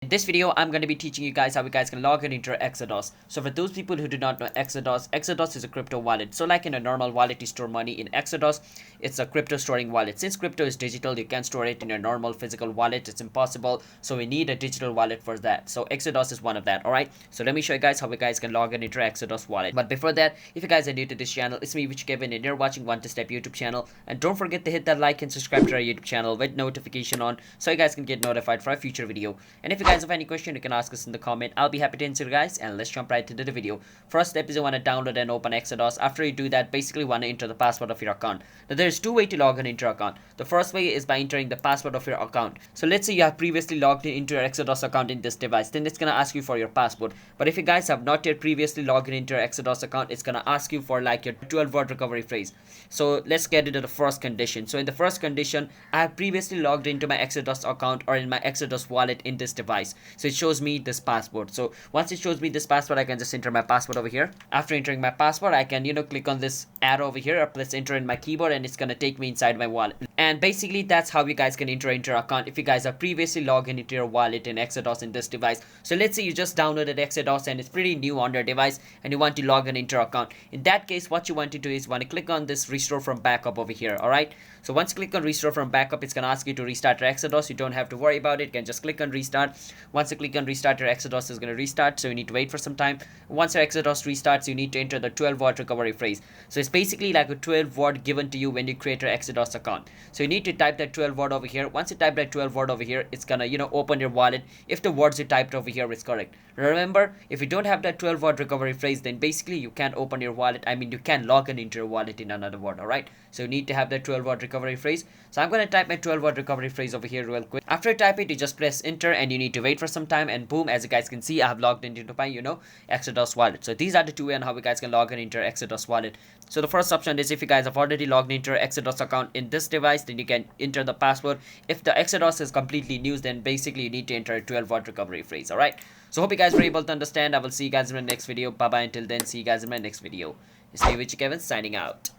In this video, I'm going to be teaching you guys how you guys can log in into Exodus. So for those people who do not know Exodus, Exodus is a crypto wallet. So like in a normal wallet, you store money in Exodus. It's a crypto storing wallet. Since crypto is digital, you can't store it in a normal physical wallet. It's impossible. So we need a digital wallet for that. So Exodus is one of that. All right. So let me show you guys how you guys can log in into Exodus wallet. But before that, if you guys are new to this channel, it's me, Rich Kevin, and you're watching One to Step YouTube channel. And don't forget to hit that like and subscribe to our YouTube channel with notification on, so you guys can get notified for a future video. And if you guys have any question, you can ask us in the comment. I'll be happy to answer, guys, and let's jump right into the video. First step is you want to download and open Exodus. After you do that, basically you want to enter the password of your account. Now there's two ways to log in into your account. The first way is by entering the password of your account. So let's say you have previously logged in into your Exodus account in this device, then it's gonna ask you for your password. But if you guys have not yet previously logged in into your Exodus account, it's gonna ask you for like your 12-word recovery phrase. So let's get into the first condition. So in the first condition, I have previously logged into my Exodus account or in my Exodus wallet in this device. So it shows me this password. So once it shows me this password, I can just enter my password over here. After entering my password, I can click on this arrow over here or press enter in my keyboard, and it's gonna take me inside my wallet. And basically that's how you guys can enter into your account if you guys have previously logged in into your wallet in Exodus in this device. So let's say you just downloaded Exodus and it's pretty new on your device and you want to log in into your account. In that case, what you want to do is you want to click on this restore from backup over here. All right, so once you click on restore from backup, it's gonna ask you to restart your Exodus. You don't have to worry about it. You can just click on restart. Once you click on restart, your Exodus is gonna restart, so you need to wait for some time. Once your Exodus restarts, you need to enter the 12-word recovery phrase. So it's basically like a 12-word given to you when you create your Exodus account. So you need to type that 12-word over here. Once you type that 12-word over here, it's gonna open your wallet if the words you typed over here is correct. Remember, if you don't have that 12-word recovery phrase, then basically you can't open your wallet. I mean, you can't log in into your wallet, in another word. All right, so you need to have that 12-word recovery phrase. So I'm gonna type my 12-word recovery phrase over here real quick. After you type it, you just press enter and you need to wait for some time, and boom, as you guys can see, I have logged into my Exodus wallet. So these are the two ways on how you guys can log in into your Exodus wallet. So the first option is if you guys have already logged into your Exodus account in this device, then you can enter the password. If the Exodus is completely new, then basically you need to enter a 12-word recovery phrase. All right, so hope you guys were able to understand. I will see you guys in my next video. Bye bye. Until then, see you guys in my next video. It's me, Rich Kevin, signing out.